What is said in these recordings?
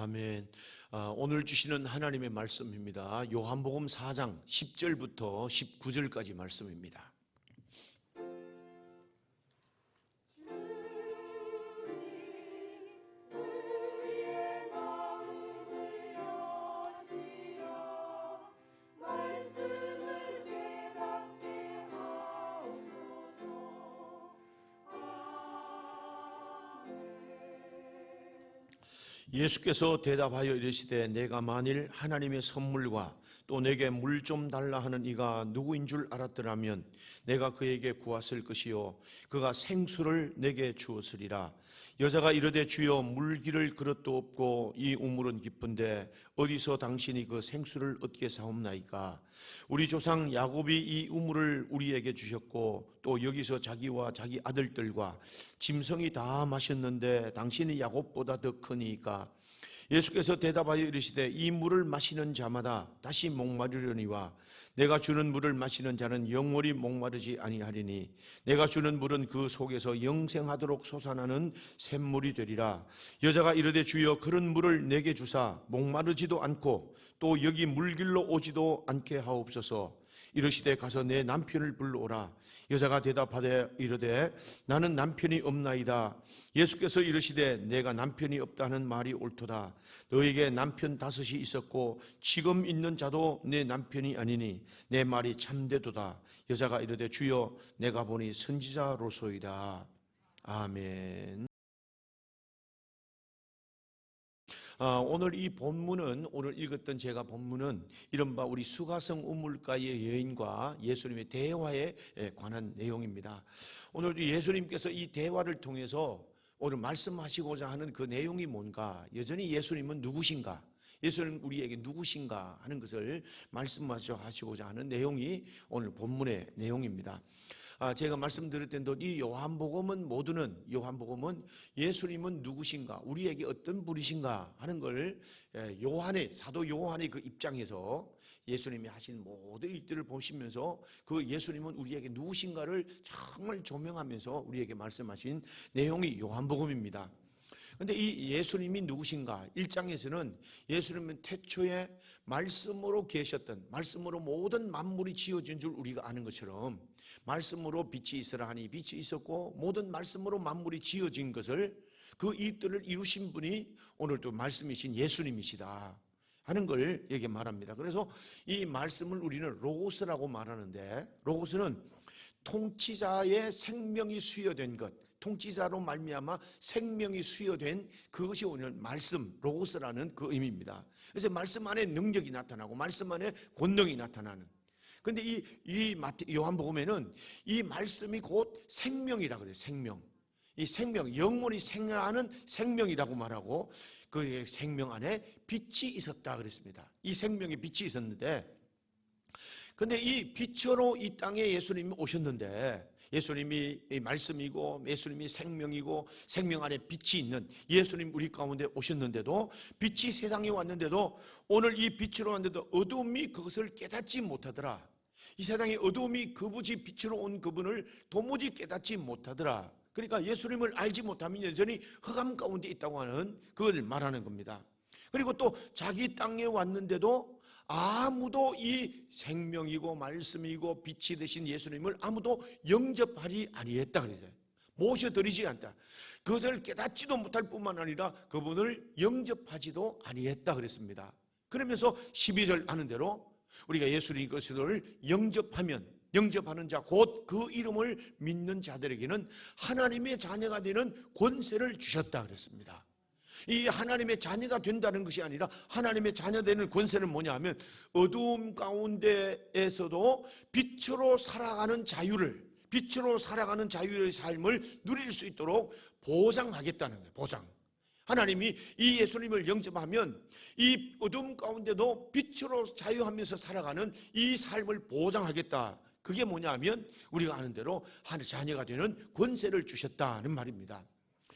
아멘. 오늘 주시는 하나님의 말씀입니다. 요한복음 4장 10절부터 19절까지 말씀입니다. 예수께서 대답하여 이르시되 내가 만일 하나님의 선물과 또 내게 물 좀 달라 하는 이가 누구인 줄 알았더라면 내가 그에게 구했을 것이요 그가 생수를 내게 주었으리라. 여자가 이르되 주여 물 기를 그릇도 없고 이 우물은 깊은데 어디서 당신이 그 생수를 얻게 사옵나이까? 우리 조상 야곱이 이 우물을 우리에게 주셨고 또 여기서 자기와 자기 아들들과 짐승이 다 마셨는데 당신이 야곱보다 더 크니까? 예수께서 대답하여 이르시되 이 물을 마시는 자마다 다시 목마르려니와 내가 주는 물을 마시는 자는 영원히 목마르지 아니하리니 내가 주는 물은 그 속에서 영생하도록 솟아나는 샘물이 되리라. 여자가 이르되 주여 그런 물을 내게 주사 목마르지도 않고 또 여기 물길로 오지도 않게 하옵소서. 이르시되 가서 내 남편을 불러오라. 여자가 대답하되 이르되 나는 남편이 없나이다. 예수께서 이르시되 내가 남편이 없다는 말이 옳도다. 너에게 남편 5이 있었고 지금 있는 자도 내 남편이 아니니 내 말이 참되도다. 여자가 이르되 주여 내가 보니 선지자로소이다. 아멘. 오늘 이 본문은, 오늘 읽었던 제가 본문은 이른바 우리 수가성 우물가의 여인과 예수님의 대화에 관한 내용입니다. 오늘 예수님께서 이 대화를 통해서 오늘 말씀하시고자 하는 그 내용이 뭔가, 여전히 예수님은 누구신가, 예수님은 우리에게 누구신가 하는 것을 말씀하시고자 하는 내용이 오늘 본문의 내용입니다. 제가 말씀드릴 때도 이 요한복음은 요한복음은 예수님은 누구신가, 우리에게 어떤 분이신가 하는 걸 사도 요한의 그 입장에서 예수님이 하신 모든 일들을 보시면서 그 예수님은 우리에게 누구신가를 정말 조명하면서 우리에게 말씀하신 내용이 요한복음입니다. 그런데 이 예수님이 누구신가? 1장에서는 예수님은 태초에 말씀으로 계셨던, 말씀으로 모든 만물이 지어진 줄 우리가 아는 것처럼 말씀으로 빛이 있으라 하니 빛이 있었고 모든 말씀으로 만물이 지어진 것을, 그 일들을 이루신 분이 오늘도 말씀이신 예수님이시다 하는 걸 여기 말합니다. 그래서 이 말씀을 우리는 로고스라고 말하는데, 로고스는 통치자의 생명이 수여된 것, 통치자로 말미암아 생명이 수여된 그것이 오늘 말씀, 로고스라는 그 의미입니다. 그래서 말씀 안에 능력이 나타나고 말씀 안에 권능이 나타나는. 그런데 이 요한복음에는 이 말씀이 곧 생명이라 그래요. 생명. 이 생명, 영원히 생하는 생명이라고 말하고 그 생명 안에 빛이 있었다 그랬습니다. 이 생명에 빛이 있었는데, 근데 이 빛으로 이 땅에 예수님이 오셨는데, 예수님이 말씀이고 예수님이 생명이고 생명 안에 빛이 있는 예수님 우리 가운데 오셨는데도, 빛이 세상에 왔는데도, 오늘 이 빛으로 왔는데도 어두움이 그것을 깨닫지 못하더라. 이 세상에 어두움이 그분이 빛으로 온 그분을 도무지 깨닫지 못하더라. 그러니까 예수님을 알지 못하면 여전히 흑암 가운데 있다고 하는 그걸 말하는 겁니다. 그리고 또 자기 땅에 왔는데도 아무도 이 생명이고 말씀이고 빛이 되신 예수님을 아무도 영접하지 아니했다 그랬어요. 모셔드리지 않다. 그것을 깨닫지도 못할 뿐만 아니라 그분을 영접하지도 아니했다 그랬습니다. 그러면서 12절 하는 대로 우리가 예수님 것을 영접하는 자, 곧 그 이름을 믿는 자들에게는 하나님의 자녀가 되는 권세를 주셨다 그랬습니다. 이 하나님의 자녀가 된다는 것이 아니라 하나님의 자녀 되는 권세는 뭐냐 하면 어두움 가운데에서도 빛으로 살아가는 자유를, 빛으로 살아가는 자유의 삶을 누릴 수 있도록 보장하겠다는 거예요. 보장. 하나님이 이 예수님을 영접하면 이 어두움 가운데도 빛으로 자유하면서 살아가는 이 삶을 보장하겠다. 그게 뭐냐 하면 우리가 아는 대로 하나님의 자녀가 되는 권세를 주셨다는 말입니다.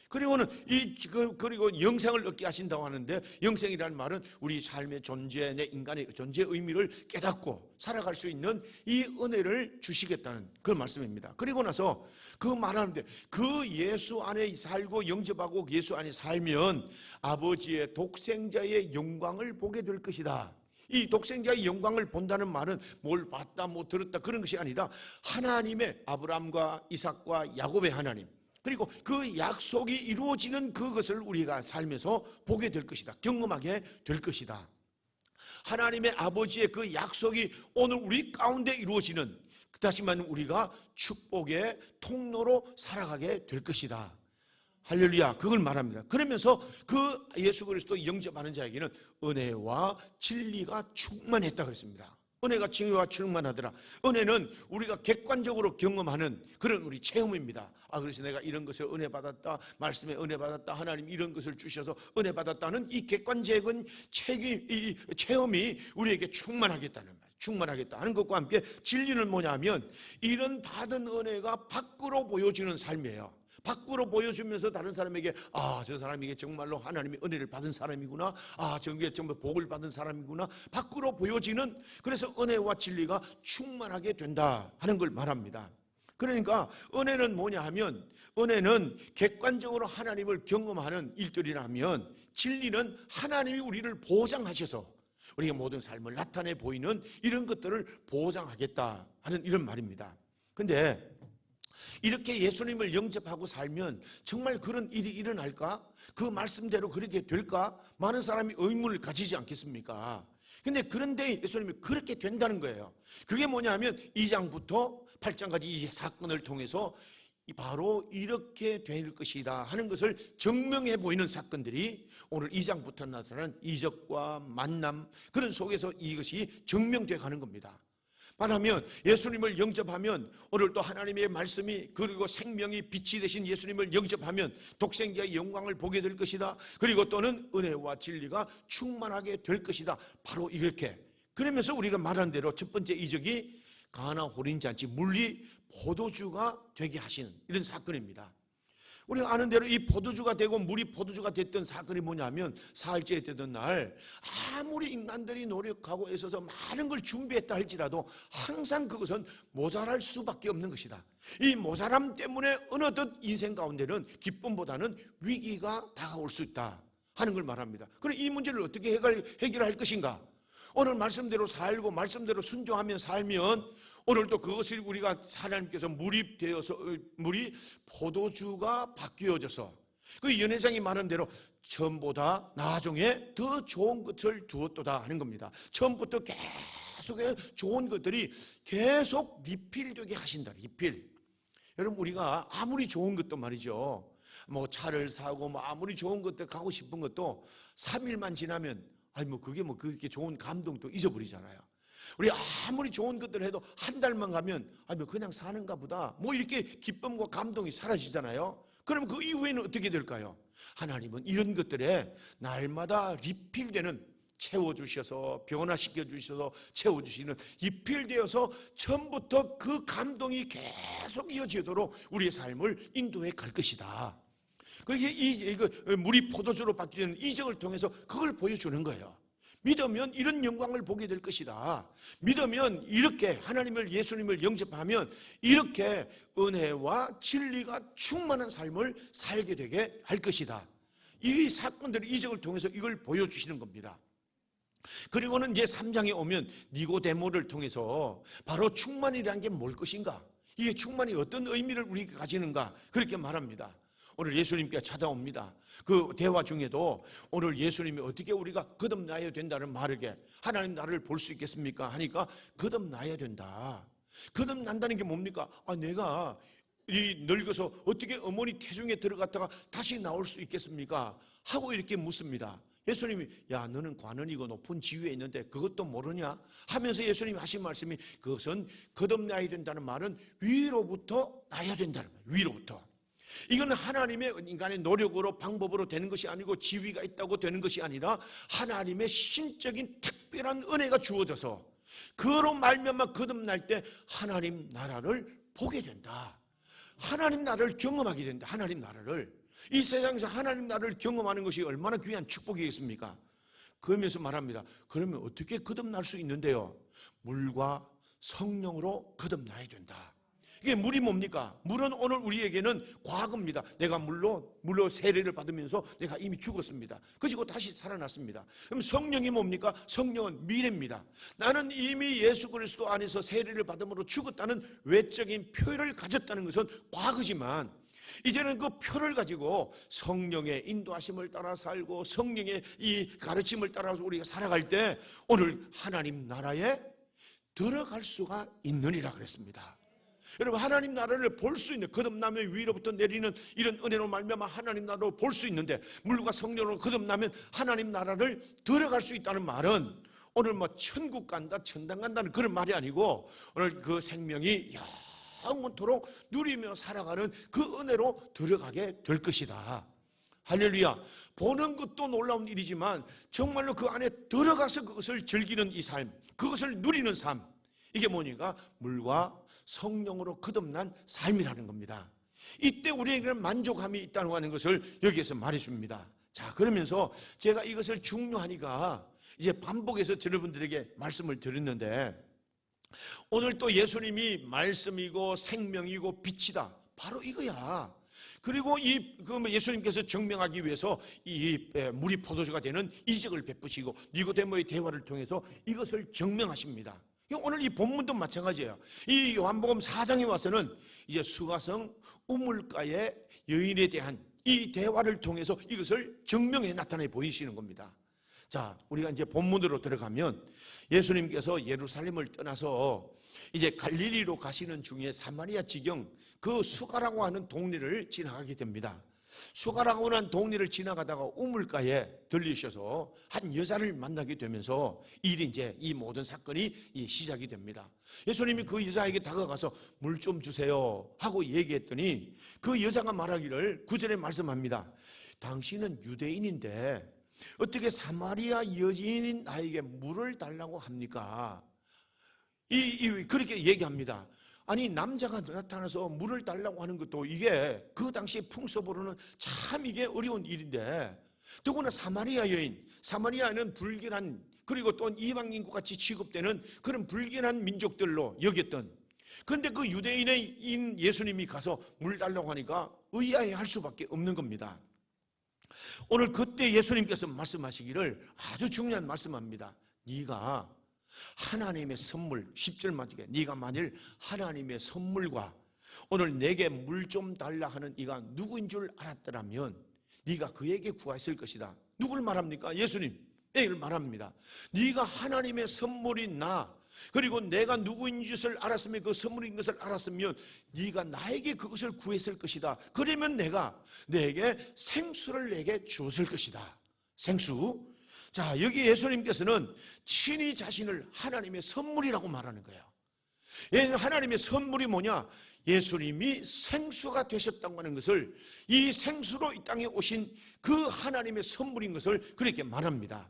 그리고 영생을 얻게 하신다고 하는데, 영생이라는 말은 우리 삶의 존재, 내 인간의 존재의 의미를 깨닫고 살아갈 수 있는 이 은혜를 주시겠다는 그런 말씀입니다. 그리고 나서 그 말하는데, 그 예수 안에 살고 영접하고 예수 안에 살면 아버지의 독생자의 영광을 보게 될 것이다. 이 독생자의 영광을 본다는 말은 뭘 봤다, 뭐 들었다 그런 것이 아니라 하나님의, 아브라함과 이삭과 야곱의 하나님, 그리고 그 약속이 이루어지는 그것을 우리가 살면서 보게 될 것이다. 경험하게 될 것이다. 하나님의 아버지의 그 약속이 오늘 우리 가운데 이루어지는, 다시 말하면 우리가 축복의 통로로 살아가게 될 것이다. 할렐루야, 그걸 말합니다. 그러면서 그 예수 그리스도 영접하는 자에게는 은혜와 진리가 충만했다 그랬습니다. 은혜가 진리와 충만하더라. 은혜는 우리가 객관적으로 경험하는 그런 우리 체험입니다. 그래서 내가 이런 것을 은혜 받았다, 말씀에 은혜 받았다, 하나님 이런 것을 주셔서 은혜 받았다는 이 객관적인 체험이 우리에게 충만하겠다는 말, 충만하겠다 하는 것과 함께, 진리는 뭐냐면 이런 받은 은혜가 밖으로 보여지는 삶이에요. 밖으로 보여주면서 다른 사람에게 저 사람에게 정말로 하나님의 은혜를 받은 사람이구나, 저게 정말 복을 받은 사람이구나, 밖으로 보여지는, 그래서 은혜와 진리가 충만하게 된다 하는 걸 말합니다. 그러니까 은혜는 뭐냐 하면, 은혜는 객관적으로 하나님을 경험하는 일들이라면, 진리는 하나님이 우리를 보장하셔서 우리가 모든 삶을 나타내 보이는 이런 것들을 보장하겠다 하는 이런 말입니다. 근데 이렇게 예수님을 영접하고 살면 정말 그런 일이 일어날까? 그 말씀대로 그렇게 될까? 많은 사람이 의문을 가지지 않겠습니까? 그런데 예수님이 그렇게 된다는 거예요. 그게 뭐냐 하면 2장부터 8장까지 이 사건을 통해서 바로 이렇게 될 것이다 하는 것을 증명해 보이는 사건들이 오늘 2장부터 나타나는 이적과 만남, 그런 속에서 이것이 증명되어 가는 겁니다. 말하면 예수님을 영접하면, 오늘 또 하나님의 말씀이, 그리고 생명이 빛이 되신 예수님을 영접하면 독생자의 영광을 보게 될 것이다. 그리고 또는 은혜와 진리가 충만하게 될 것이다. 바로 이렇게. 그러면서 우리가 말한 대로 첫 번째 이적이 가나 호린잔치, 물이 포도주가 되게 하시는 이런 사건입니다. 우리가 아는 대로 이 포도주가 되고 물이 포도주가 됐던 사건이 뭐냐면, 사흘째 되던 날 아무리 인간들이 노력하고 애써서 많은 걸 준비했다 할지라도 항상 그것은 모자랄 수밖에 없는 것이다. 이 모자람 때문에 어느덧 인생 가운데는 기쁨보다는 위기가 다가올 수 있다 하는 걸 말합니다. 그럼 이 문제를 어떻게 해결할 것인가? 오늘 말씀대로 살고 말씀대로 순종하며 살면 오늘도 그것을 우리가 하나님께서 물이 포도주가 바뀌어져서, 그 연회장이 말한 대로 처음보다 나중에 더 좋은 것을 두었도다 하는 겁니다. 처음부터 계속 좋은 것들이 계속 리필되게 하신다. 리필. 여러분, 우리가 아무리 좋은 것도 말이죠, 뭐 차를 사고 뭐 아무리 좋은 것들 가고 싶은 것도 3일만 지나면 그렇게 좋은 감동도 잊어버리잖아요. 우리 아무리 좋은 것들을 해도 한 달만 가면 그냥 사는가 보다, 뭐 이렇게 기쁨과 감동이 사라지잖아요. 그럼 그 이후에는 어떻게 될까요? 하나님은 이런 것들에 날마다 리필되는, 채워주셔서 변화시켜 주셔서 채워주시는, 리필되어서 처음부터 그 감동이 계속 이어지도록 우리의 삶을 인도해 갈 것이다. 그렇게 물이 포도주로 바뀌는 이적을 통해서 그걸 보여주는 거예요. 믿으면 이런 영광을 보게 될 것이다. 믿으면 이렇게 하나님을, 예수님을 영접하면 이렇게 은혜와 진리가 충만한 삶을 살게 되게 할 것이다. 이 사건들의 이적을 통해서 이걸 보여주시는 겁니다. 그리고는 이제 3장에 오면 니고데모를 통해서 바로 충만이라는 게 뭘 것인가, 이게 충만이 어떤 의미를 우리가 가지는가, 그렇게 말합니다. 오늘 예수님께 찾아옵니다. 그 대화 중에도 오늘 예수님이 어떻게 우리가 거듭나야 된다는 말에게, 하나님 나를 볼 수 있겠습니까 하니까 거듭나야 된다. 거듭난다는 게 뭡니까? 내가 늙어서 어떻게 어머니 태중에 들어갔다가 다시 나올 수 있겠습니까 하고 이렇게 묻습니다. 예수님이 너는 관원이고 높은 지위에 있는데 그것도 모르냐 하면서 예수님이 하신 말씀이, 그것은 거듭나야 된다는 말은 위로부터 나야 된다는 거예요. 위로부터. 이건 하나님의, 인간의 노력으로 방법으로 되는 것이 아니고 지위가 있다고 되는 것이 아니라 하나님의 신적인 특별한 은혜가 주어져서 그로 말미암아 거듭날 때 하나님 나라를 보게 된다. 하나님 나라를 경험하게 된다. 하나님 나라를. 이 세상에서 하나님 나라를 경험하는 것이 얼마나 귀한 축복이겠습니까? 그러면서 말합니다. 그러면 어떻게 거듭날 수 있는데요? 물과 성령으로 거듭나야 된다. 이게 물이 뭡니까? 물은 오늘 우리에게는 과거입니다. 내가 물로 세례를 받으면서 내가 이미 죽었습니다. 그리고 다시 살아났습니다. 그럼 성령이 뭡니까? 성령은 미래입니다. 나는 이미 예수 그리스도 안에서 세례를 받음으로 죽었다는 외적인 표를 가졌다는 것은 과거지만, 이제는 그 표를 가지고 성령의 인도하심을 따라 살고 성령의 이 가르침을 따라서 우리가 살아갈 때 오늘 하나님 나라에 들어갈 수가 있느니라 그랬습니다. 여러분, 하나님 나라를 볼 수 있는, 거듭나면 위로부터 내리는 이런 은혜로 말미암아 하나님 나라를 볼 수 있는데, 물과 성령으로 거듭나면 하나님 나라를 들어갈 수 있다는 말은 오늘 뭐 천국 간다, 천당 간다는 그런 말이 아니고, 오늘 그 생명이 영원토록 누리며 살아가는 그 은혜로 들어가게 될 것이다. 할렐루야. 보는 것도 놀라운 일이지만 정말로 그 안에 들어가서 그것을 즐기는 이 삶, 그것을 누리는 삶, 이게 뭐니까 물과 성령으로 거듭난 삶이라는 겁니다. 이때 우리에게는 만족함이 있다고 하는 것을 여기에서 말해줍니다. 자, 그러면서 제가 이것을 중요하니까 이제 반복해서 여러분들에게 말씀을 드렸는데, 오늘 또 예수님이 말씀이고 생명이고 빛이다, 바로 이거야. 그리고 예수님께서 증명하기 위해서 이 물이 포도주가 되는 이적을 베푸시고 니고데모의 대화를 통해서 이것을 증명하십니다. 오늘 이 본문도 마찬가지예요. 이 요한복음 4장에 와서는 이제 수가성 우물가의 여인에 대한 이 대화를 통해서 이것을 증명해 나타내 보이시는 겁니다. 자, 우리가 이제 본문으로 들어가면 예수님께서 예루살렘을 떠나서 이제 갈릴리로 가시는 중에 사마리아 지경 그 수가라고 하는 동네를 지나가게 됩니다. 수가라고 하는 동네를 지나가다가 우물가에 들리셔서 한 여자를 만나게 되면서 이 모든 사건이 시작이 됩니다. 예수님이 그 여자에게 다가가서 물 좀 주세요 하고 얘기했더니 그 여자가 말하기를 9절에 말씀합니다. 당신은 유대인인데 어떻게 사마리아 여인인 나에게 물을 달라고 합니까? 그렇게 얘기합니다. 아니, 남자가 나타나서 물을 달라고 하는 것도 이게 그 당시 풍습으로는 참 이게 어려운 일인데, 더구나 사마리아 여인, 사마리아는 불길한, 그리고 또 이방인과 같이 취급되는 그런 불길한 민족들로 여겼던, 그런데 그 유대인인 예수님이 가서 물 달라고 하니까 의아해할 수밖에 없는 겁니다. 오늘 그때 예수님께서 말씀하시기를 아주 중요한 말씀합니다. 네가 하나님의 선물, 10절 맞게, 네가 만일 하나님의 선물과 오늘 내게 물 좀 달라 하는 이가 누구인 줄 알았더라면 네가 그에게 구했을 것이다. 누굴 말합니까? 예수님을 말합니다. 네가 하나님의 선물인 나, 그리고 내가 누구인 것을 알았으면, 그 선물인 것을 알았으면 네가 나에게 그것을 구했을 것이다. 그러면 내가 내게 생수를 내게 주었을 것이다. 생수. 자, 여기 예수님께서는 친히 자신을 하나님의 선물이라고 말하는 거예요. 하나님의 선물이 뭐냐? 예수님이 생수가 되셨다고 하는 것을, 이 생수로 이 땅에 오신 그 하나님의 선물인 것을 그렇게 말합니다.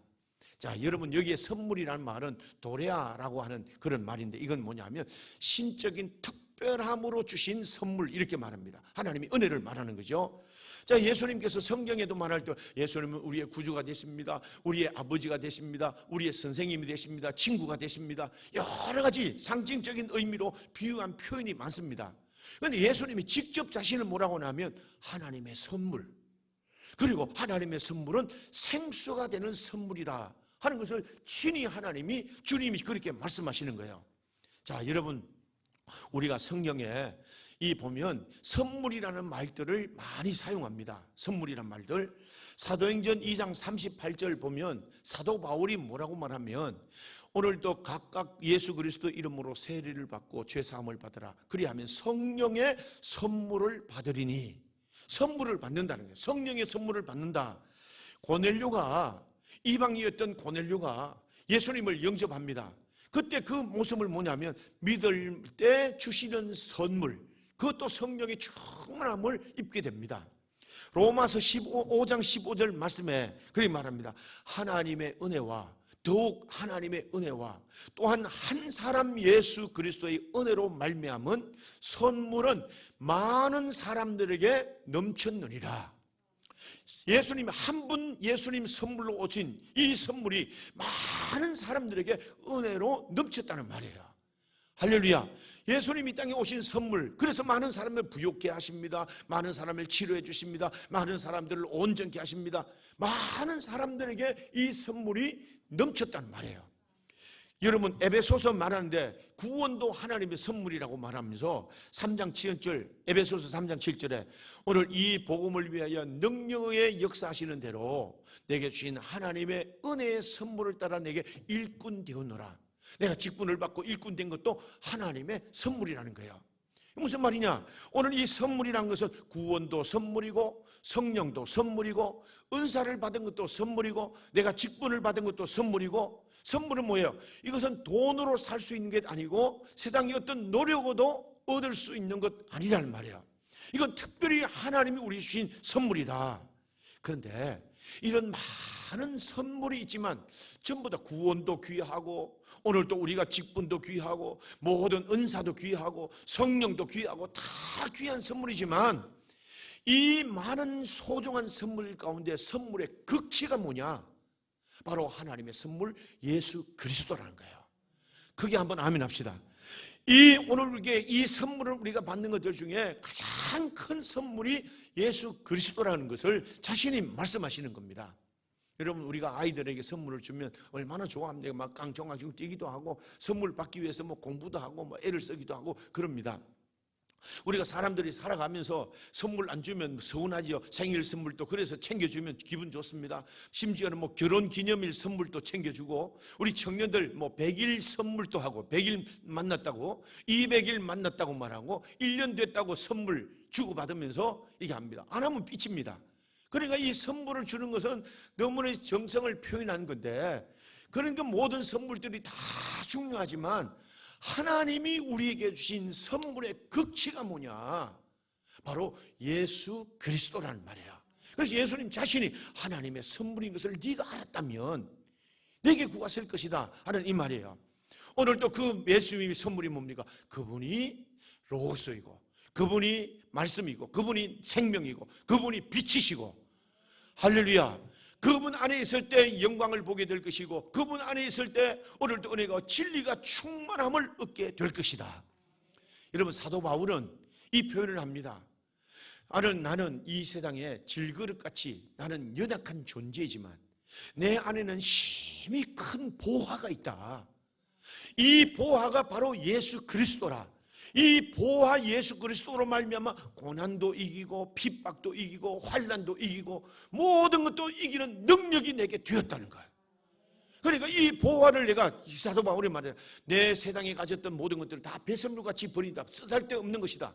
자, 여러분, 여기에 선물이라는 말은 도레아라고 하는 그런 말인데, 이건 뭐냐면 신적인 특별함으로 주신 선물, 이렇게 말합니다. 하나님의 은혜를 말하는 거죠. 자, 예수님께서 성경에도 말할 때 예수님은 우리의 구주가 되십니다, 우리의 아버지가 되십니다, 우리의 선생님이 되십니다, 친구가 되십니다, 여러 가지 상징적인 의미로 비유한 표현이 많습니다. 그런데 예수님이 직접 자신을 뭐라고 하냐면 하나님의 선물, 그리고 하나님의 선물은 생수가 되는 선물이다 하는 것을 친히 주님이 그렇게 말씀하시는 거예요. 자, 여러분, 우리가 성경에 보면 선물이라는 말들을 많이 사용합니다. 선물이라는 말들. 사도행전 2장 38절 보면 사도 바울이 뭐라고 말하면 오늘도 각각 예수 그리스도 이름으로 세례를 받고 죄사함을 받으라. 그리하면 성령의 선물을 받으리니, 선물을 받는다는 거예요. 성령의 선물을 받는다. 고넬료가, 이방인이었던 고넬료가 예수님을 영접합니다. 그때 그 모습을 뭐냐면 믿을 때 주시는 선물, 그것도 성령의 충만함을 입게 됩니다. 로마서 5장 15절 말씀에 그렇게 말합니다. 하나님의 은혜와, 더욱 하나님의 은혜와 또한 한 사람 예수 그리스도의 은혜로 말미암은 선물은 많은 사람들에게 넘쳤느니라. 예수님 한 분 예수님 선물로 오신 이 선물이 많은 사람들에게 은혜로 넘쳤다는 말이에요. 할렐루야. 예수님이 땅에 오신 선물, 그래서 많은 사람을 부욕케 하십니다. 많은 사람을 치료해 주십니다. 많은 사람들을 온전케 하십니다. 많은 사람들에게 이 선물이 넘쳤단 말이에요. 여러분, 에베소서 말하는데 구원도 하나님의 선물이라고 말하면서 3장 7절, 에베소서 3장 7절에 오늘 이 복음을 위하여 능력의 역사하시는 대로 내게 주신 하나님의 은혜의 선물을 따라 내게 일꾼 되었노라. 내가 직분을 받고 일꾼 된 것도 하나님의 선물이라는 거예요. 무슨 말이냐? 오늘 이 선물이라는 것은 구원도 선물이고 성령도 선물이고 은사를 받은 것도 선물이고 내가 직분을 받은 것도 선물이고, 선물은 뭐예요? 이것은 돈으로 살 수 있는 게 아니고 세상의 어떤 노력으로도 얻을 수 있는 것 아니라는 말이에요. 이건 특별히 하나님이 우리 주신 선물이다. 그런데 이런 많은 선물이 있지만 전부 다 구원도 귀하고 오늘 또 우리가 직분도 귀하고 모든 은사도 귀하고 성령도 귀하고 다 귀한 선물이지만 이 많은 소중한 선물 가운데 선물의 극치가 뭐냐? 바로 하나님의 선물 예수 그리스도라는 거예요. 그게 한번 아멘 합시다. 오늘 이 선물을 우리가 받는 것들 중에 가장 큰 선물이 예수 그리스도라는 것을 자신이 말씀하시는 겁니다. 여러분, 우리가 아이들에게 선물을 주면 얼마나 좋아합니까? 막 깡총깡총 뛰기도 하고 선물 받기 위해서 뭐 공부도 하고 뭐 애를 쓰기도 하고 그럽니다. 우리가 사람들이 살아가면서 선물 안 주면 서운하지요. 생일 선물도 그래서 챙겨주면 기분 좋습니다. 심지어는 뭐 결혼 기념일 선물도 챙겨주고, 우리 청년들 뭐 100일 선물도 하고 100일 만났다고 200일 만났다고 말하고 1년 됐다고 선물 주고받으면서 이게 합니다. 안 하면 삐칩니다. 그러니까 이 선물을 주는 것은 너무나 정성을 표현한 건데, 그러니까 모든 선물들이 다 중요하지만 하나님이 우리에게 주신 선물의 극치가 뭐냐? 바로 예수 그리스도라는 말이야. 그래서 예수님 자신이 하나님의 선물인 것을 네가 알았다면 내게 구가 쓸 것이다 하는 이 말이에요. 오늘 또 그 예수님의 선물이 뭡니까? 그분이 로고스이고 그분이 말씀이고 그분이 생명이고 그분이 빛이시고, 할렐루야. 그분 안에 있을 때 영광을 보게 될 것이고 그분 안에 있을 때 오늘도 은혜가 진리가 충만함을 얻게 될 것이다. 여러분, 사도 바울은 이 표현을 합니다. 나는 이 세상에 질그릇같이 나는 연약한 존재이지만 내 안에는 심히 큰 보화가 있다. 이 보화가 바로 예수 그리스도라. 이 보화 예수 그리스도로 말미암아 고난도 이기고 핍박도 이기고 환난도 이기고 모든 것도 이기는 능력이 내게 되었다는 거예요. 그러니까 이 보화를 내가, 사도 바울이 말해요. 내 세상에 가졌던 모든 것들을 다 배설물같이 버린다. 쓰잘데없는 것이다.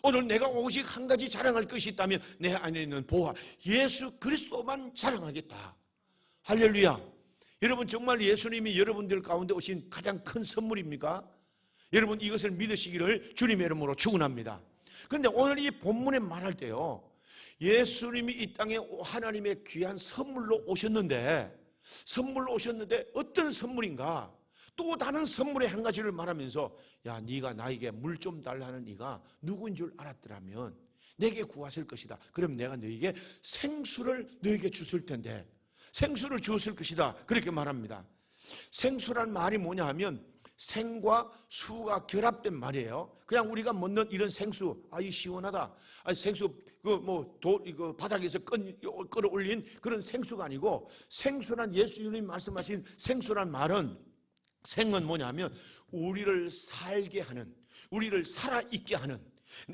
오늘 내가 오직 한 가지 자랑할 것이 있다면 내 안에 있는 보화 예수 그리스도만 자랑하겠다. 할렐루야. 여러분, 정말 예수님이 여러분들 가운데 오신 가장 큰 선물입니까? 여러분, 이것을 믿으시기를 주님의 이름으로 축원합니다. 그런데 오늘 이 본문에 말할 때요, 예수님이 이 땅에 하나님의 귀한 선물로 오셨는데 어떤 선물인가? 또 다른 선물의 한 가지를 말하면서, 야, 네가 나에게 물 좀 달라는 네가 누구인 줄 알았더라면 내게 구하실 것이다. 그럼 내가 너에게 생수를 너에게 주실 텐데, 생수를 주었을 것이다. 그렇게 말합니다. 생수란 말이 뭐냐 하면 생과 수가 결합된 말이에요. 그냥 우리가 먹는 이런 생수, 이 시원하다. 생수 이거 바닥에서 끌어올린 그런 생수가 아니고, 생수란, 예수님이 말씀하신 생수란 말은, 생은 뭐냐면 우리를 살게 하는, 우리를 살아있게 하는,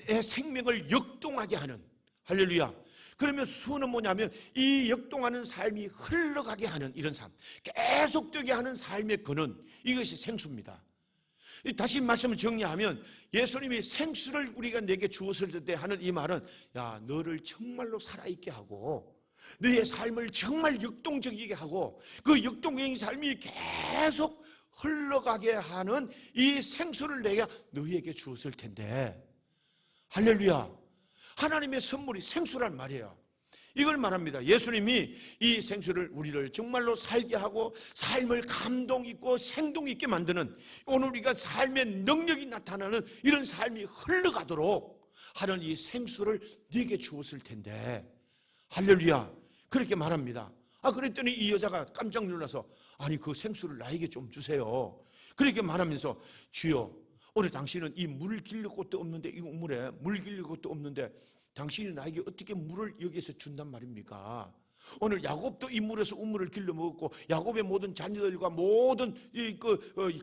내 생명을 역동하게 하는, 할렐루야. 그러면 수는 뭐냐면 이 역동하는 삶이 흘러가게 하는 이런 삶, 계속되게 하는 삶의 근원, 이것이 생수입니다. 다시 말씀을 정리하면 예수님이 생수를 우리가 내게 주었을 때 하는 이 말은, 야, 너를 정말로 살아있게 하고 너의 삶을 정말 역동적이게 하고 그 역동적인 삶이 계속 흘러가게 하는 이 생수를 내가 너희에게 주었을 텐데, 할렐루야. 하나님의 선물이 생수란 말이에요. 이걸 말합니다. 예수님이 이 생수를 우리를 정말로 살게 하고 삶을 감동 있고 생동 있게 만드는, 오늘 우리가 삶의 능력이 나타나는 이런 삶이 흘러가도록 하는 이 생수를 네게 주었을 텐데, 할렐루야. 그렇게 말합니다. 그랬더니 이 여자가 깜짝 놀라서 아니 그 생수를 나에게 좀 주세요. 그렇게 말하면서 주여 오늘 당신은 이 물을 길릴 곳도 없는데 이 우물에 물 길릴 곳도 없는데 당신이 나에게 어떻게 물을 여기에서 준단 말입니까? 오늘 야곱도 이 물에서 우물을 길러 먹었고 야곱의 모든 자녀들과 모든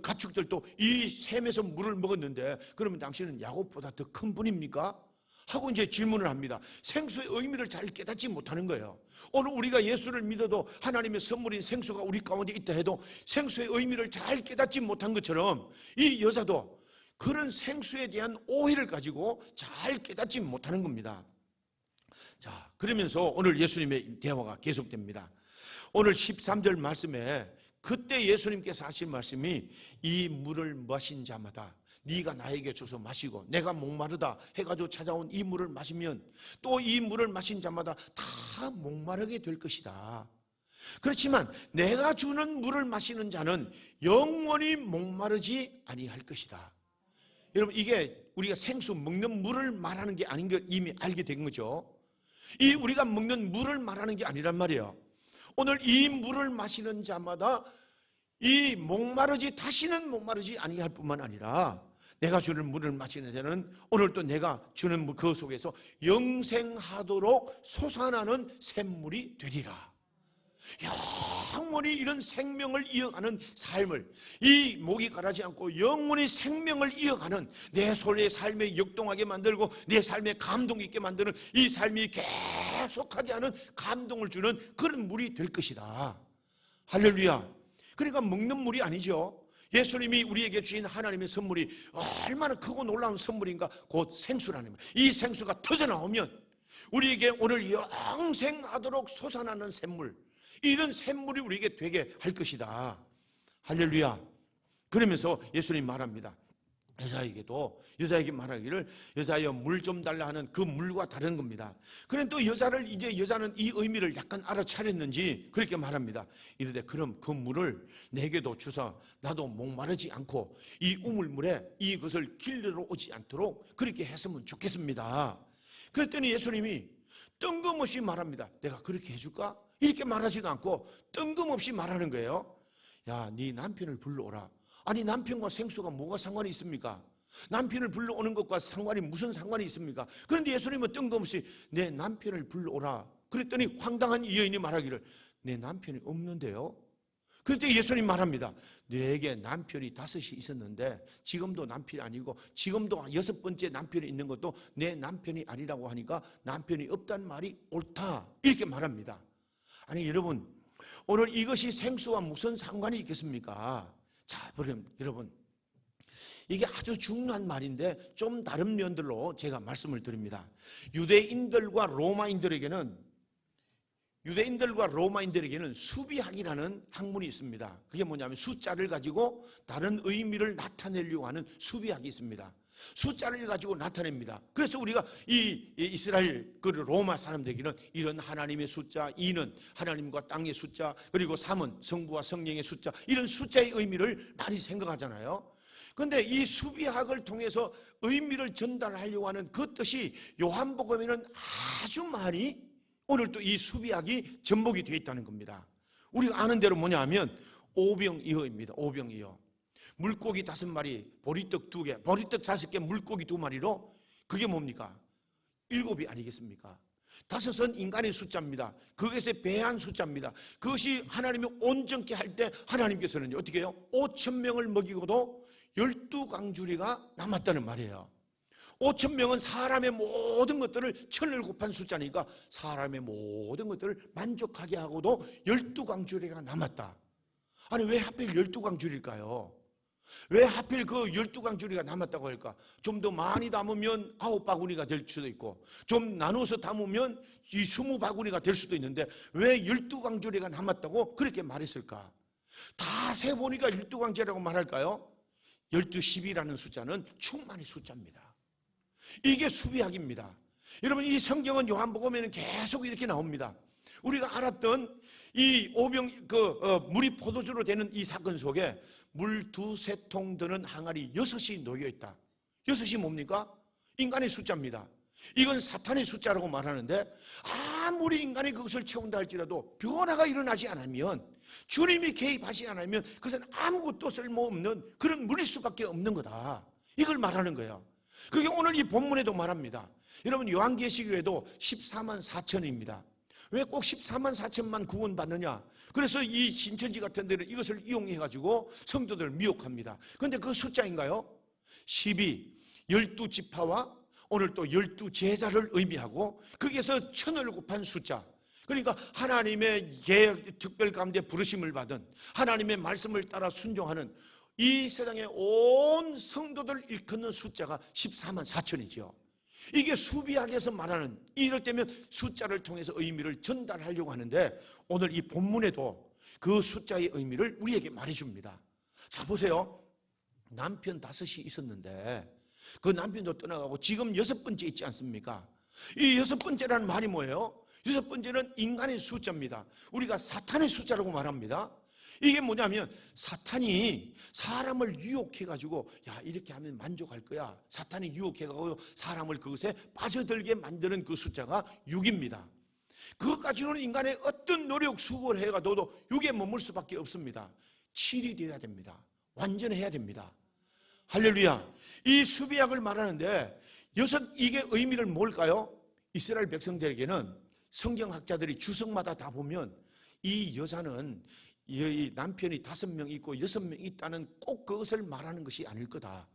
가축들도 이 샘에서 물을 먹었는데 그러면 당신은 야곱보다 더 큰 분입니까? 하고 이제 질문을 합니다. 생수의 의미를 잘 깨닫지 못하는 거예요. 오늘 우리가 예수를 믿어도 하나님의 선물인 생수가 우리 가운데 있다 해도 생수의 의미를 잘 깨닫지 못한 것처럼 이 여자도 그런 생수에 대한 오해를 가지고 잘 깨닫지 못하는 겁니다. 자, 그러면서 오늘 예수님의 대화가 계속됩니다. 오늘 13절 말씀에 그때 예수님께서 하신 말씀이 이 물을 마신 자마다 네가 나에게 줘서 마시고 내가 목마르다 해가지고 찾아온 이 물을 마시면 또 이 물을 마신 자마다 다 목마르게 될 것이다. 그렇지만 내가 주는 물을 마시는 자는 영원히 목마르지 아니할 것이다. 여러분 이게 우리가 생수 먹는 물을 말하는 게 아닌 걸 이미 알게 된 거죠. 이 우리가 먹는 물을 말하는 게 아니란 말이에요. 오늘 이 물을 마시는 자마다 이 목마르지 다시는 목마르지 아니할 뿐만 아니라 내가 주는 물을 마시는 자는 오늘 또 내가 주는 물 그 속에서 영생하도록 솟아나는 샘물이 되리라. 영원히 이런 생명을 이어가는 삶을 이 목이 가라지 않고 영원히 생명을 이어가는 내 소리의 삶에 역동하게 만들고 내 삶에 감동 있게 만드는 이 삶이 계속하게 하는 감동을 주는 그런 물이 될 것이다. 할렐루야. 그러니까 먹는 물이 아니죠. 예수님이 우리에게 주신 하나님의 선물이 얼마나 크고 놀라운 선물인가. 곧 생수라는 것. 이 생수가 터져나오면 우리에게 오늘 영생하도록 솟아나는 샘물, 이런 샘물이 우리에게 되게 할 것이다. 할렐루야. 그러면서 예수님 말합니다. 여자에게 말하기를 여자여 물 좀 달라 하는 그 물과 다른 겁니다. 그런데 또 여자는 이 의미를 약간 알아차렸는지 그렇게 말합니다. 이르되 그럼 그 물을 내게도 주사 나도 목마르지 않고 이 우물물에 이것을 길러 오지 않도록 그렇게 했으면 좋겠습니다. 그랬더니 예수님이 뜬금없이 말합니다. 내가 그렇게 해줄까? 이렇게 말하지도 않고 뜬금없이 말하는 거예요. 야, 네 남편을 불러오라. 아니 남편과 생수가 뭐가 상관이 있습니까? 남편을 불러오는 것과 무슨 상관이 있습니까? 그런데 예수님은 뜬금없이 내 남편을 불러오라. 그랬더니 황당한 이 여인이 말하기를 내 남편이 없는데요. 그때 예수님 말합니다. 너에게 남편이 5이 있었는데 지금도 남편이 아니고 지금도 6번째 남편이 있는 것도 내 남편이 아니라고 하니까 남편이 없다는 말이 옳다. 이렇게 말합니다. 아니 여러분, 오늘 이것이 생수와 무슨 상관이 있겠습니까? 자, 그럼 여러분, 이게 아주 중요한 말인데 좀 다른 면들로 제가 말씀을 드립니다. 유대인들과 로마인들에게는 수비학이라는 학문이 있습니다. 그게 뭐냐면 숫자를 가지고 다른 의미를 나타내려고 하는 수비학이 있습니다. 숫자를 가지고 나타냅니다. 그래서 우리가 이 이스라엘 로마 사람들에게는 이런 하나님의 숫자, 2는 하나님과 땅의 숫자, 그리고 3은 성부와 성령의 숫자, 이런 숫자의 의미를 많이 생각하잖아요. 그런데 이 수비학을 통해서 의미를 전달하려고 하는 그 뜻이 요한복음에는 아주 많이 오늘 또 이 수비학이 접목이 되어 있다는 겁니다. 우리가 아는 대로 뭐냐면 오병이어입니다. 오병이어. 물고기 5마리, 보리떡 2개, 보리떡 5개, 물고기 2마리로 그게 뭡니까? 7이 아니겠습니까? 5은 인간의 숫자입니다. 그것의 배한 숫자입니다. 그것이 하나님이 온전케 할 때 하나님께서는 어떻게 해요? 5,000명을 먹이고도 12강주리가 남았다는 말이에요. 5,000명은 사람의 모든 것들을 천을 곱한 숫자니까 사람의 모든 것들을 만족하게 하고도 12강주리가 남았다. 아니 왜 하필 12강주리일까요? 왜 하필 그 12강주리가 남았다고 할까? 좀 더 많이 담으면 9바구니가 될 수도 있고 좀 나눠서 담으면 이 20바구니가 될 수도 있는데 왜 12강주리가 남았다고 그렇게 말했을까? 다 세보니까 12강주리라고 말할까요? 12, 10이라는 숫자는 충만의 숫자입니다. 이게 수비학입니다. 여러분 이 성경은 요한복음에는 계속 이렇게 나옵니다. 우리가 알았던 이 물이 포도주로 되는 이 사건 속에 물 2-3통 드는 항아리 6이 놓여 있다. 6이 뭡니까? 인간의 숫자입니다. 이건 사탄의 숫자라고 말하는데, 아무리 인간이 그것을 채운다 할지라도 변화가 일어나지 않으면, 주님이 개입하지 않으면 그것은 아무것도 쓸모없는 그런 물일 수밖에 없는 거다, 이걸 말하는 거예요. 그게 오늘 이 본문에도 말합니다. 여러분, 요한계시록에도 14만 4천입니다. 왜 꼭 14만 4천만 구원받느냐? 그래서 이 신천지 같은 데는 이것을 이용해가지고 성도들을 미혹합니다. 그런데 그 숫자인가요? 12, 12지파와 오늘 또 12제자를 의미하고, 거기에서 1000을 곱한 숫자, 그러니까 하나님의 계획 특별 가운데 부르심을 받은, 하나님의 말씀을 따라 순종하는 이 세상의 온 성도들 일컫는 숫자가 14만 4천이죠. 이게 수비학에서 말하는, 이럴 때면 숫자를 통해서 의미를 전달하려고 하는데, 오늘 이 본문에도 그 숫자의 의미를 우리에게 말해줍니다. 자, 보세요. 남편 5이 있었는데 그 남편도 떠나가고 지금 6번째 있지 않습니까? 이 6번째라는 말이 뭐예요? 6번째는 인간의 숫자입니다. 우리가 사탄의 숫자라고 말합니다. 이게 뭐냐면, 사탄이 사람을 유혹해가지고, 야, 이렇게 하면 만족할 거야. 사탄이 유혹해가지고 사람을 그것에 빠져들게 만드는 그 숫자가 6입니다. 그것 가지고는 인간의 어떤 노력, 수고를 해가도 6에 머물 수밖에 없습니다. 7이 되어야 됩니다. 완전해야 됩니다. 할렐루야. 이 수비학을 말하는데, 이게 의미를 뭘까요? 이스라엘 백성들에게는 성경학자들이 주석마다 다 보면, 이 여자는 이 남편이 5명 있고 6명 있다는 꼭 그것을 말하는 것이 아닐 거다.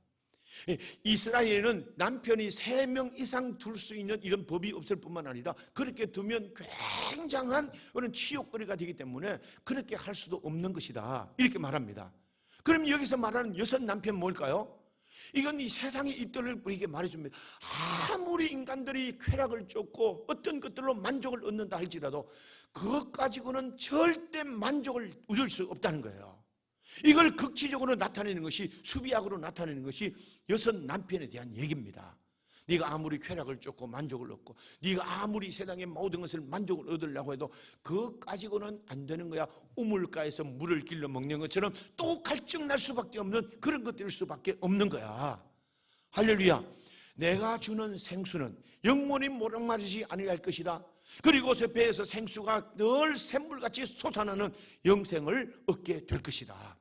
이스라엘에는 남편이 3명 이상 둘 수 있는 이런 법이 없을 뿐만 아니라, 그렇게 두면 굉장한 그런 치욕거리가 되기 때문에 그렇게 할 수도 없는 것이다, 이렇게 말합니다. 그럼 여기서 말하는 6 남편 뭘까요? 이건 이 세상의 이들을 우리에게 말해줍니다. 아무리 인간들이 쾌락을 쫓고 어떤 것들로 만족을 얻는다 할지라도 그것 가지고는 절대 만족을 얻을 수 없다는 거예요. 이걸 극치적으로 나타내는 것이, 수비학으로 나타내는 것이 6 남편에 대한 얘기입니다. 네가 아무리 쾌락을 쫓고 만족을 얻고, 네가 아무리 세상의 모든 것을 만족을 얻으려고 해도 그것 가지고는 안 되는 거야. 우물가에서 물을 길러 먹는 것처럼 또 갈증 날 수밖에 없는 그런 것들일 수밖에 없는 거야. 할렐루야. 내가 주는 생수는 영원히 모락마르지 아니할 것이다. 그리고 저 배에서 생수가 늘 샘물같이 솟아나는 영생을 얻게 될 것이다.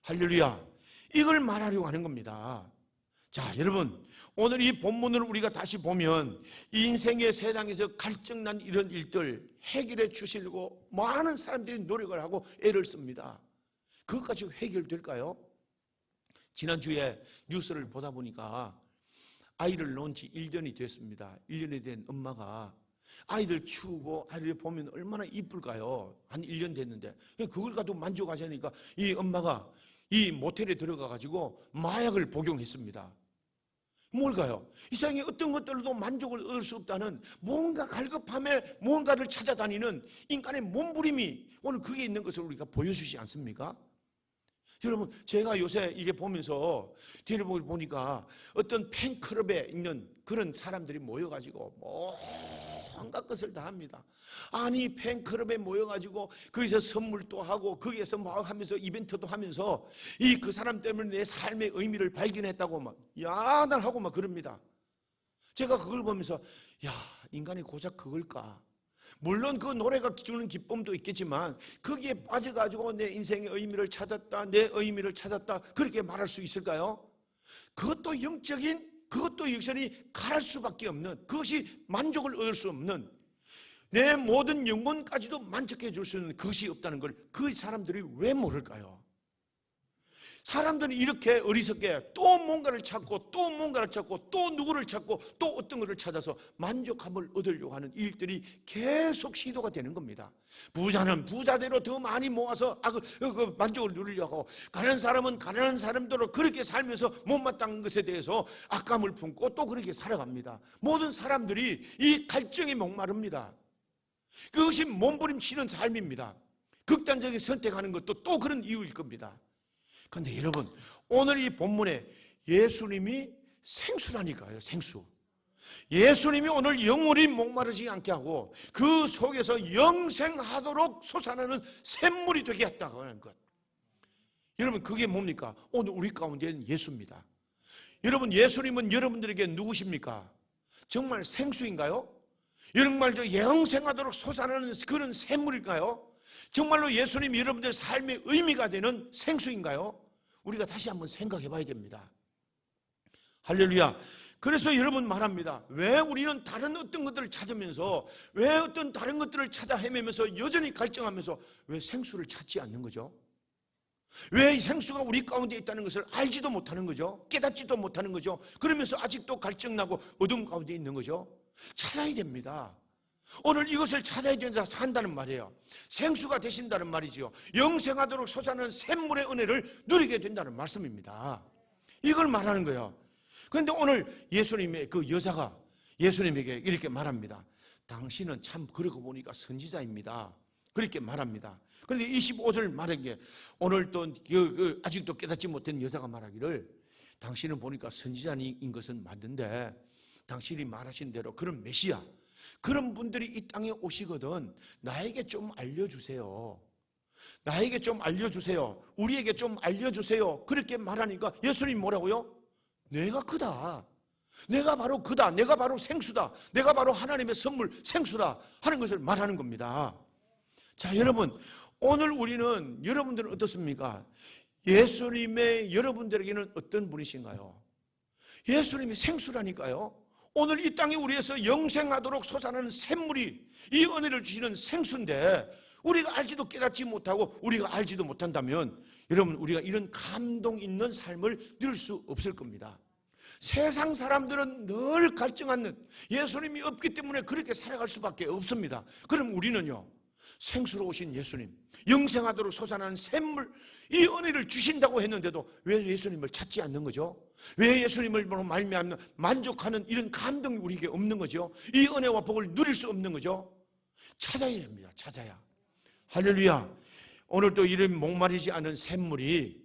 할렐루야. 이걸 말하려고 하는 겁니다. 자, 여러분, 오늘 이 본문을 우리가 다시 보면 인생의 세상에서 갈증난 이런 일들 해결해 주시려고 많은 사람들이 노력을 하고 애를 씁니다. 그것까지 해결될까요? 지난주에 뉴스를 보다 보니까 아이를 낳은 지 1년이 됐습니다. 1년이 된 엄마가 아이들 키우고 아이를 보면 얼마나 이쁠까요? 한 1년 됐는데 그걸 가지고 만족하자니까 이 엄마가 이 모텔에 들어가 가지고 마약을 복용했습니다. 뭘까요? 이 세상에 어떤 것들로도 만족을 얻을 수 없다는, 뭔가 갈급함에 뭔가를 찾아다니는 인간의 몸부림이 오늘 그게 있는 것을 우리가 보여주지 않습니까? 여러분, 제가 요새 이게 보면서 뒤를 보니까 어떤 팬클럽에 있는 그런 사람들이 모여가지고 온갖 것을 다 합니다. 아니, 팬클럽에 모여가지고 거기서 선물도 하고 거기에서 막 하면서 이벤트도 하면서 그 사람 때문에 내 삶의 의미를 발견했다고 막 야단하고 막 그럽니다. 제가 그걸 보면서, 야, 인간이 고작 그걸까? 물론 그 노래가 주는 기쁨도 있겠지만 거기에 빠져가지고 내 인생의 의미를 찾았다, 내 의미를 찾았다, 그렇게 말할 수 있을까요? 그것도 영적인, 그것도 역시 가랄 수밖에 없는, 그것이 만족을 얻을 수 없는, 내 모든 영혼까지도 만족해 줄 수 있는 그것이 없다는 걸 그 사람들이 왜 모를까요? 사람들이 이렇게 어리석게 또 뭔가를 찾고 또 뭔가를 찾고 또 누구를 찾고 또 어떤 것을 찾아서 만족함을 얻으려고 하는 일들이 계속 시도가 되는 겁니다. 부자는 부자대로 더 많이 모아서 그 만족을 누리려고 하고, 가난한 사람은 가난한 사람대로 그렇게 살면서 못마땅한 것에 대해서 악감을 품고 또 그렇게 살아갑니다. 모든 사람들이 이 갈증에 목마릅니다. 그것이 몸부림치는 삶입니다. 극단적인 선택하는 것도 또 그런 이유일 겁니다. 그런데 여러분, 오늘 이 본문에 예수님이 생수라니까요. 생수. 예수님이 오늘 영원히 목마르지 않게 하고 그 속에서 영생하도록 솟아나는 샘물이 되게 했다고 하는 것. 여러분, 그게 뭡니까? 오늘 우리 가운데는 예수입니다. 여러분, 예수님은 여러분들에게 누구십니까? 정말 생수인가요? 정말 영생하도록 솟아나는 그런 샘물일까요? 정말로 예수님이 여러분들 삶의 의미가 되는 생수인가요? 우리가 다시 한번 생각해 봐야 됩니다. 할렐루야. 그래서 여러분 말합니다. 왜 우리는 다른 어떤 것들을 찾으면서, 왜 어떤 다른 것들을 찾아 헤매면서 여전히 갈증하면서 왜 생수를 찾지 않는 거죠? 왜 생수가 우리 가운데 있다는 것을 알지도 못하는 거죠? 깨닫지도 못하는 거죠? 그러면서 아직도 갈증나고 어둠 가운데 있는 거죠? 찾아야 됩니다. 오늘 이것을 찾아야 된다 산다는 말이에요. 생수가 되신다는 말이지요. 영생하도록 솟아나는 샘물의 은혜를 누리게 된다는 말씀입니다. 이걸 말하는 거예요. 그런데 오늘 예수님의 그 여자가 예수님에게 이렇게 말합니다. 당신은 참 그러고 보니까 선지자입니다. 그렇게 말합니다. 그런데 25절 말하기에 오늘 또 아직도 깨닫지 못한 여자가 말하기를 당신은 보니까 선지자인 것은 맞는데 당신이 말하신 대로 그런 메시아, 그런 분들이 이 땅에 오시거든 나에게 좀 알려주세요. 나에게 좀 알려주세요. 우리에게 좀 알려주세요. 그렇게 말하니까 예수님이 뭐라고요? 내가 그다. 내가 바로 그다. 내가 바로 생수다. 내가 바로 하나님의 선물 생수다 하는 것을 말하는 겁니다. 자, 여러분, 오늘 우리는 여러분들은 어떻습니까? 예수님의 여러분들에게는 어떤 분이신가요? 예수님이 생수라니까요. 오늘 이 땅에 우리에서 영생하도록 솟아나는 샘물이 이 은혜를 주시는 생수인데 우리가 알지도 깨닫지 못하고 우리가 알지도 못한다면 여러분 우리가 이런 감동 있는 삶을 누릴 수 없을 겁니다. 세상 사람들은 늘 갈증하는 예수님이 없기 때문에 그렇게 살아갈 수밖에 없습니다. 그럼 우리는요, 생수로 오신 예수님, 영생하도록 솟아나는 샘물, 이 은혜를 주신다고 했는데도 왜 예수님을 찾지 않는 거죠? 왜 예수님을 말미암아 만족하는 이런 감동이 우리에게 없는 거죠? 이 은혜와 복을 누릴 수 없는 거죠? 찾아야 됩니다. 찾아야. 할렐루야. 오늘도 이런 목마르지 않은 샘물이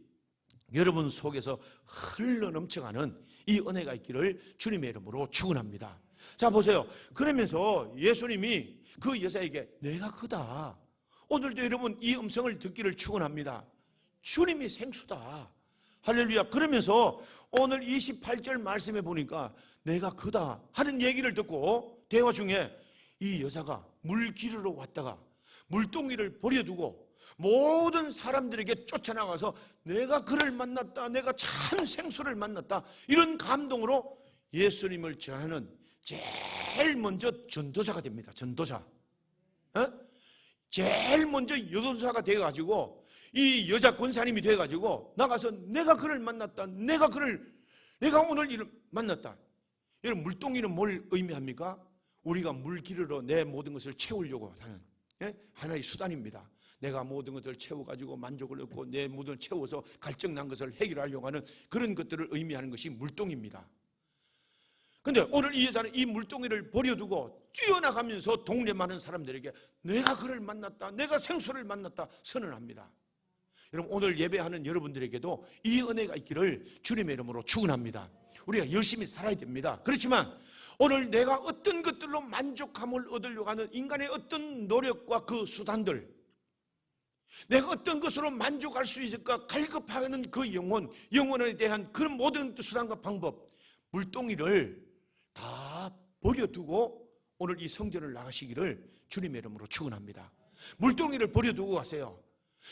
여러분 속에서 흘러넘쳐가는 이 은혜가 있기를 주님의 이름으로 축원합니다. 자, 보세요. 그러면서 예수님이 그 여자에게 내가 그다. 오늘도 여러분 이 음성을 듣기를 축원합니다. 주님이 생수다. 할렐루야. 그러면서 오늘 28절 말씀에 보니까 내가 그다 하는 얘기를 듣고 대화 중에 이 여자가 물 기르러 왔다가 물동이를 버려두고 모든 사람들에게 쫓아나가서 내가 그를 만났다, 내가 참 생수를 만났다, 이런 감동으로 예수님을 전하는 제일 먼저 전도자가 됩니다. 전도자. 제일 먼저 여도사가 되어가지고 이 여자 권사님이 되어가지고 나가서 내가 그를 만났다, 내가 오늘 이를 만났다. 여러분, 물동이는 뭘 의미합니까? 우리가 물 기르러 내 모든 것을 채우려고 하는 하나의 수단입니다. 내가 모든 것을 채워가지고 만족을 얻고 내 모든 것을 채워서 갈증난 것을 해결하려고 하는 그런 것들을 의미하는 것이 물동입니다. 그런데 오늘 이 여자는 이 물동이를 버려두고 뛰어나가면서 동네 많은 사람들에게 내가 그를 만났다, 내가 생수를 만났다 선언합니다. 여러분, 오늘 예배하는 여러분들에게도 이 은혜가 있기를 주님의 이름으로 축원합니다. 우리가 열심히 살아야 됩니다. 그렇지만 오늘 내가 어떤 것들로 만족함을 얻으려고 하는 인간의 어떤 노력과 그 수단들, 내가 어떤 것으로 만족할 수 있을까 갈급하는 그 영혼에 대한 그런 모든 수단과 방법, 물동이를 다 버려두고 오늘 이 성전을 나가시기를 주님의 이름으로 축원합니다. 물동이를 버려두고 가세요.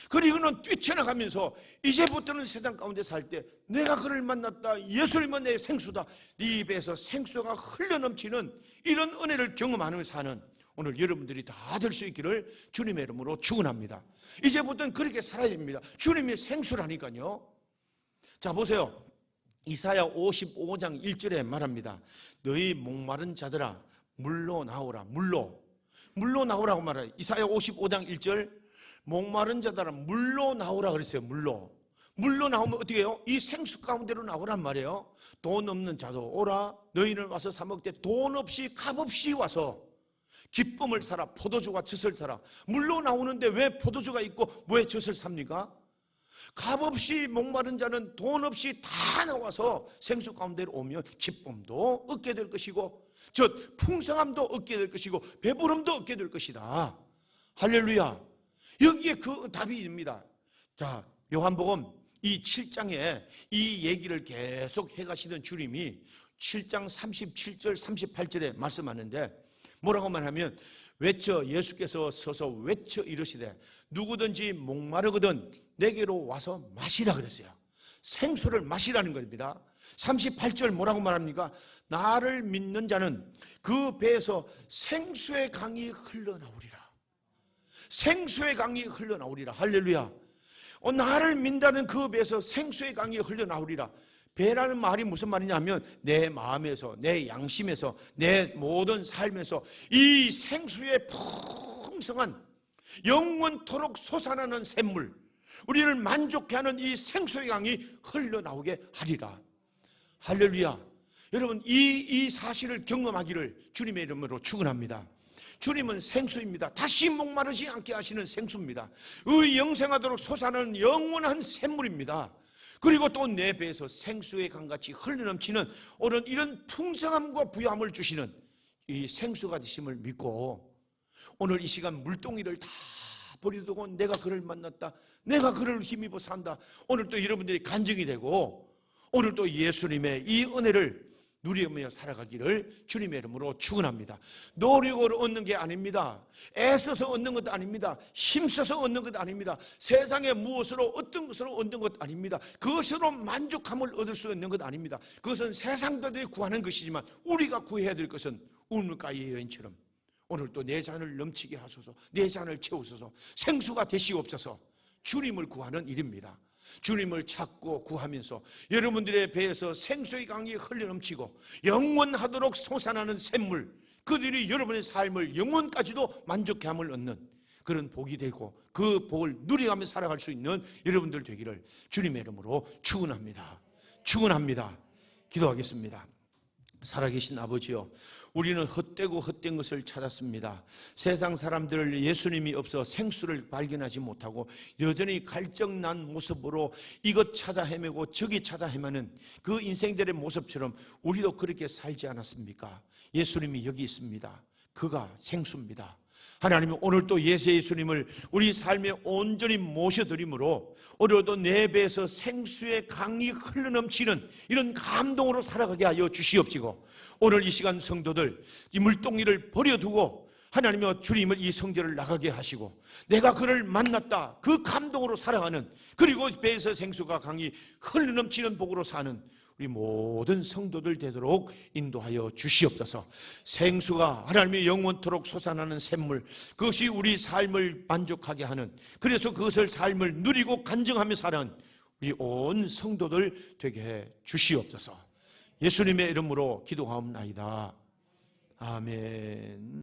그리고는 뛰쳐나가면서 이제부터는 세상 가운데 살 때 내가 그를 만났다, 예수님은 내 생수다, 네 입에서 생수가 흘러넘치는 이런 은혜를 경험하면서 사는 오늘 여러분들이 다 될 수 있기를 주님의 이름으로 축원합니다. 이제부터는 그렇게 살아야 됩니다. 주님이 생수라니까요. 자, 보세요. 이사야 55장 1절에 말합니다. 너희 목마른 자들아 물로 나오라. 물로 나오라고 말해요. 이사야 55장 1절, 목마른 자들아 물로 나오라 그랬어요. 물로 나오면 어떻게 해요? 이 생수 가운데로 나오란 말이에요. 돈 없는 자도 오라. 너희는 와서 사 먹되 돈 없이 값없이 와서 기쁨을 사라. 포도주와 젖을 사라. 물로 나오는데 왜 포도주가 있고 왜 젖을 삽니까? 값없이 목마른 자는 돈 없이 다 나와서 생수 가운데로 오면 기쁨도 얻게 될 것이고 젖 풍성함도 얻게 될 것이고 배부름도 얻게 될 것이다. 할렐루야. 여기에 그 답입니다. 자, 요한복음 이 7장에 이 얘기를 계속 해가시던 주님이 7장 37절 38절에 말씀하는데 뭐라고 말하면 예수께서 서서 외쳐 이르시되 누구든지 목마르거든 내게로 와서 마시라 그랬어요. 생수를 마시라는 겁니다. 38절 뭐라고 말합니까? 나를 믿는 자는 그 배에서 생수의 강이 흘러나오리라. 생수의 강이 흘러나오리라. 할렐루야. 나를 믿다는 그 배에서 생수의 강이 흘러나오리라. 배라는 말이 무슨 말이냐면 내 마음에서, 내 양심에서, 내 모든 삶에서 이 생수의 풍성한 영원토록 솟아나는 샘물, 우리를 만족케 하는 이 생수의 강이 흘러나오게 하리라. 할렐루야. 여러분 이 사실을 경험하기를 주님의 이름으로 축원합니다. 주님은 생수입니다. 다시 목마르지 않게 하시는 생수입니다. 영생하도록 솟아나는 영원한 샘물입니다. 그리고 또 내 배에서 생수의 강같이 흘러넘치는 오늘 이런 풍성함과 부유함을 주시는 이 생수가 되심을 믿고 오늘 이 시간 물동이를 다 버려두고 내가 그를 만났다, 내가 그를 힘입어 산다, 오늘 또 여러분들이 간증이 되고 오늘 또 예수님의 이 은혜를 누리며 살아가기를 주님의 이름으로 축원합니다. 노력으로 얻는 게 아닙니다. 애써서 얻는 것도 아닙니다. 힘써서 얻는 것도 아닙니다. 세상의 무엇으로 어떤 것으로 얻는 것 아닙니다. 그것으로 만족함을 얻을 수 있는 것 아닙니다. 그것은 세상들이 구하는 것이지만 우리가 구해야 될 것은 우물가의 여인처럼 오늘 또 내 잔을 넘치게 하소서, 내 잔을 채우소서, 생수가 되시옵소서, 주님을 구하는 일입니다. 주님을 찾고 구하면서 여러분들의 배에서 생수의 강이 흘러넘치고 영원하도록 솟아나는 샘물, 그들이 여러분의 삶을 영원까지도 만족케 함을 얻는 그런 복이 되고 그 복을 누려가며 살아갈 수 있는 여러분들 되기를 주님의 이름으로 축원합니다. 축원합니다. 기도하겠습니다. 살아계신 아버지요, 우리는 헛되고 헛된 것을 찾았습니다. 세상 사람들을 예수님이 없어 생수를 발견하지 못하고 여전히 갈증난 모습으로 이것 찾아 헤매고 저기 찾아 헤매는 그 인생들의 모습처럼 우리도 그렇게 살지 않았습니까? 예수님이 여기 있습니다. 그가 생수입니다. 하나님은 오늘 또 예수님을 우리 삶에 온전히 모셔드림으로 오늘도 내 배에서 생수의 강이 흘러넘치는 이런 감동으로 살아가게 하여 주시옵시고, 오늘 이 시간 성도들 이 물동이를 버려두고 하나님의 주님을 이 성전을 나가게 하시고 내가 그를 만났다, 그 감동으로 살아가는, 그리고 배에서 생수가 강이 흘러넘치는 복으로 사는 우리 모든 성도들 되도록 인도하여 주시옵소서. 생수가 하나님의 영원토록 솟아나는 샘물, 그것이 우리 삶을 만족하게 하는, 그래서 그것을 삶을 누리고 간증하며 살아가는 우리 온 성도들 되게 해 주시옵소서. 예수님의 이름으로 기도하옵나이다. 아멘.